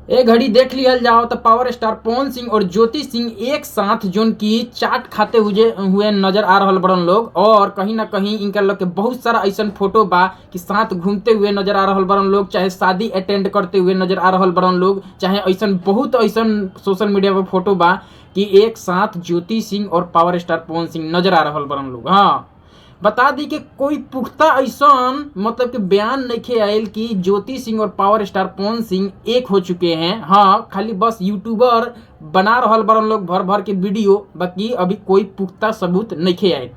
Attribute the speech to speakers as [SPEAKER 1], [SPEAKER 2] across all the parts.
[SPEAKER 1] ए घड़ी देख लिया जाओ तो पावर स्टार पवन सिंह और ज्योति सिंह एक साथ जोन की चाट खाते हुए नजर आ रहल बड़न लोग। और कहीं ना कहीं इनका लोग के बहुत सारा ऐसा फोटो बा कि साथ घूमते हुए नजर आ रहल बड़न लोग, चाहे शादी अटेंड करते हुए नजर आ रहल बड़न लोग, चाहे ऐसा बहुत ऐसा सोशल मीडिया पर फोटो बा कि एक साथ ज्योति सिंह और पावर स्टार पवन सिंह नजर आ रहल बड़न लोग। हाँ, बता दी कि कोई पुख्ता ऐसा मतलब कि बयान नहीं आयल कि ज्योति सिंह और पावर स्टार पवन सिंह एक हो चुके हैं। हाँ, खाली बस यूट्यूबर बना रहल बड़न लोग भर भर के वीडियो, बाकी अभी कोई पुख्ता सबूत नहीं आयल।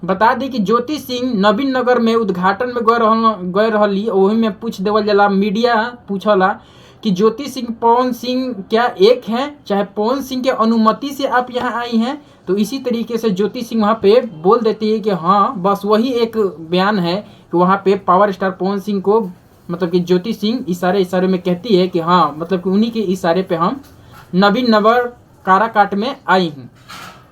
[SPEAKER 1] बता दी कि ज्योति सिंह नवीन नगर में उद्घाटन में गए रहली, वही में पूछ देवल जाला, मीडिया पूछला कि ज्योति सिंह पवन सिंह क्या एक हैं, चाहे पवन सिंह के अनुमति से आप यहाँ आई हैं। तो इसी तरीके से ज्योति सिंह वहाँ पे बोल देती है कि हाँ, बस वही एक बयान है कि वहाँ पे पावर स्टार पवन सिंह को मतलब कि ज्योति सिंह इशारे इशारे में कहती है कि हाँ, मतलब कि उन्हीं के इशारे पे हम नवीन नगर काराकाट में आई हूँ।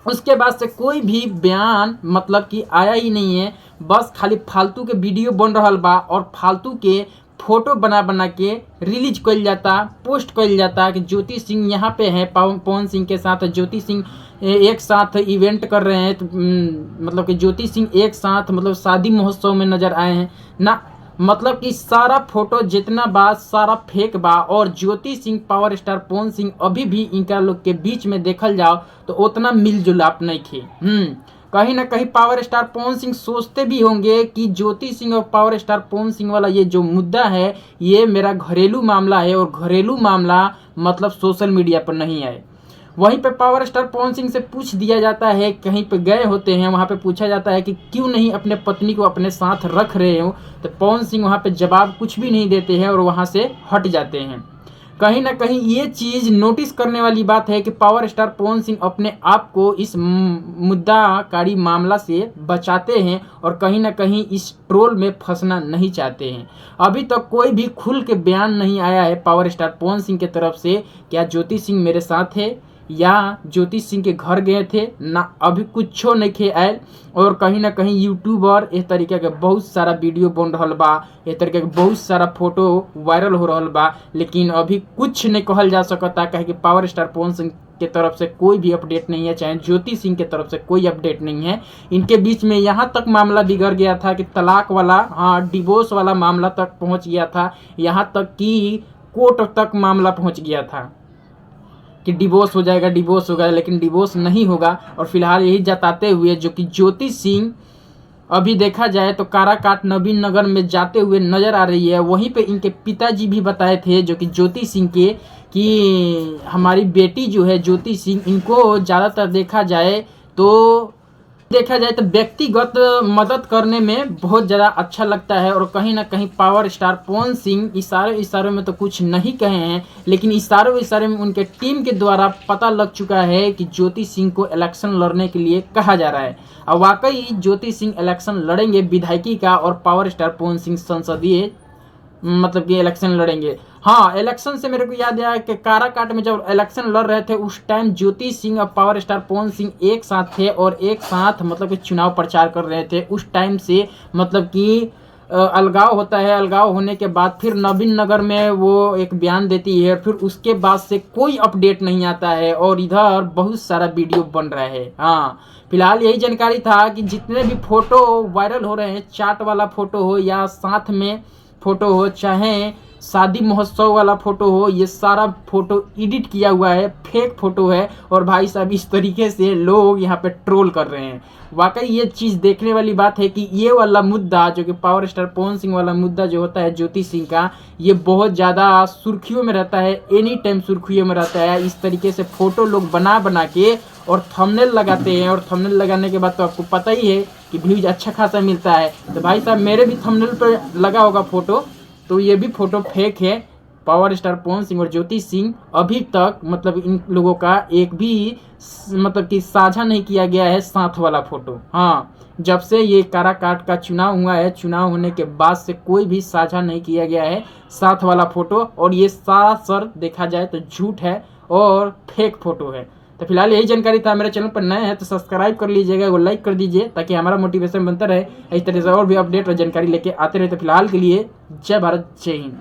[SPEAKER 1] उसके बाद से कोई भी बयान मतलब कि आया ही नहीं है। बस खाली फालतू के वीडियो बन रहा बा और फालतू के फोटो बना बना के रिलीज कल जाता, पोस्ट कल जाता कि ज्योति सिंह यहाँ पे है पवन सिंह के साथ। ज्योति सिंह एक साथ इवेंट कर रहे हैं, तो मतलब कि ज्योति सिंह एक साथ मतलब शादी महोत्सव में नजर आए हैं ना। मतलब कि सारा फोटो जितना बात सारा फेक बा। और ज्योति सिंह पावर स्टार पवन सिंह अभी भी इनका लोग के बीच में देखल जाओ तो उतना मिलजुलाप नहीं थे। कहीं ना कहीं पावर स्टार पवन सिंह सोचते भी होंगे कि ज्योति सिंह और पावर स्टार पवन सिंह वाला ये जो मुद्दा है ये मेरा घरेलू मामला है, और घरेलू मामला मतलब सोशल मीडिया पर नहीं आए। वहीं पे पावर स्टार पवन सिंह से पूछ दिया जाता है, कहीं पे गए होते हैं वहाँ पे पूछा जाता है कि क्यों नहीं अपने पत्नी को अपने साथ रख रहे हो, तो पवन सिंह वहाँ पे जवाब कुछ भी नहीं देते हैं और वहाँ से हट जाते हैं। कहीं ना कहीं ये चीज़ नोटिस करने वाली बात है कि पावर स्टार पवन सिंह अपने आप को इस मुद्दाकारी मामला से बचाते हैं और कहीं ना कहीं इस ट्रोल में फंसना नहीं चाहते हैं। अभी तक कोई भी खुल के बयान नहीं आया है पावर स्टार पवन सिंह की तरफ से, क्या ज्योति सिंह मेरे साथ है या ज्योति सिंह के घर गए थे ना, अभी कुछ नहीं खे आयल। और कहीं ना कहीं यूट्यूबर इस तरीके के बहुत सारा वीडियो बन रहा बा, इस तरीके के बहुत सारा फोटो वायरल हो रहा बा, लेकिन अभी कुछ नहीं कहल जा सकता कहे कि पावर स्टार पवन सिंह के तरफ से कोई भी अपडेट नहीं है, चाहे ज्योति सिंह के तरफ से कोई अपडेट नहीं है। इनके बीच में यहाँ तक मामला बिगड़ गया था कि तलाक वाला, हाँ, डिवोर्स वाला मामला तक पहुँच गया था। यहाँ तक कि कोर्ट तक मामला पहुँच गया था कि डिवोर्स हो जाएगा, डिवोर्स होगा, लेकिन डिवोर्स नहीं होगा। और फिलहाल यही जताते हुए जो कि ज्योति सिंह अभी देखा जाए तो काराकाट नवीन नगर में जाते हुए नजर आ रही है। वहीं पे इनके पिताजी भी बताए थे जो कि ज्योति सिंह के कि हमारी बेटी जो है ज्योति सिंह, इनको ज़्यादातर देखा जाए तो व्यक्तिगत मदद करने में बहुत ज़्यादा अच्छा लगता है। और कहीं ना कहीं पावर स्टार पवन सिंह इशारों में तो कुछ नहीं कहे हैं, लेकिन इशारों में उनके टीम के द्वारा पता लग चुका है कि ज्योति सिंह को इलेक्शन लड़ने के लिए कहा जा रहा है। और वाकई ज्योति सिंह इलेक्शन लड़ेंगे विधायकी का, और पावर स्टार पवन सिंह संसदीय मतलब कि इलेक्शन लड़ेंगे। हाँ, इलेक्शन से मेरे को याद आया कि काराकाट में जब इलेक्शन लड़ रहे थे उस टाइम ज्योति सिंह और पावर स्टार पवन सिंह एक साथ थे और एक साथ मतलब कि चुनाव प्रचार कर रहे थे। उस टाइम से मतलब कि अलगाव होता है, अलगाव होने के बाद फिर नवीन नगर में वो एक बयान देती है, फिर उसके बाद से कोई अपडेट नहीं आता है और इधर बहुत सारा वीडियो बन रहा है। हाँ, फिलहाल यही जानकारी था कि जितने भी फोटो वायरल हो रहे हैं, चाट वाला फोटो हो या साथ में फोटो हो, चाहे शादी महोत्सव वाला फोटो हो, ये सारा फोटो एडिट किया हुआ है, फेक फोटो है। और भाई साहब इस तरीके से लोग यहाँ पे ट्रोल कर रहे हैं। वाकई ये चीज़ देखने वाली बात है कि ये वाला मुद्दा जो कि पावर स्टार पवन सिंह वाला मुद्दा जो होता है ज्योति सिंह का, ये बहुत ज़्यादा सुर्खियों में रहता है, एनी टाइम सुर्खियों में रहता है। इस तरीके से फ़ोटो लोग बना बना के और थंबनेल लगाते हैं, और थंबनेल लगाने के बाद तो आपको पता ही है कि व्यूज अच्छा खासा मिलता है। तो भाई साहब मेरे भी थंबनेल पर लगा होगा फ़ोटो, तो ये भी फ़ोटो फेक है। पावर स्टार पवन सिंह और ज्योति सिंह अभी तक मतलब इन लोगों का एक भी मतलब कि साझा नहीं किया गया है साथ वाला फ़ोटो। हाँ, जब से ये काराकाट का चुनाव हुआ है, चुनाव होने के बाद से कोई भी साझा नहीं किया गया है साथ वाला फ़ोटो। और ये सर देखा जाए तो झूठ है और फेक फ़ोटो है। तो फिलहाल यही जानकारी था। मेरे चैनल पर नए हैं तो सब्सक्राइब कर लीजिएगा, वो लाइक कर दीजिए ताकि हमारा मोटिवेशन बनता रहे। इस तरह से और भी अपडेट और जानकारी लेके आते रहे। तो फिलहाल के लिए जय भारत, जय हिंद।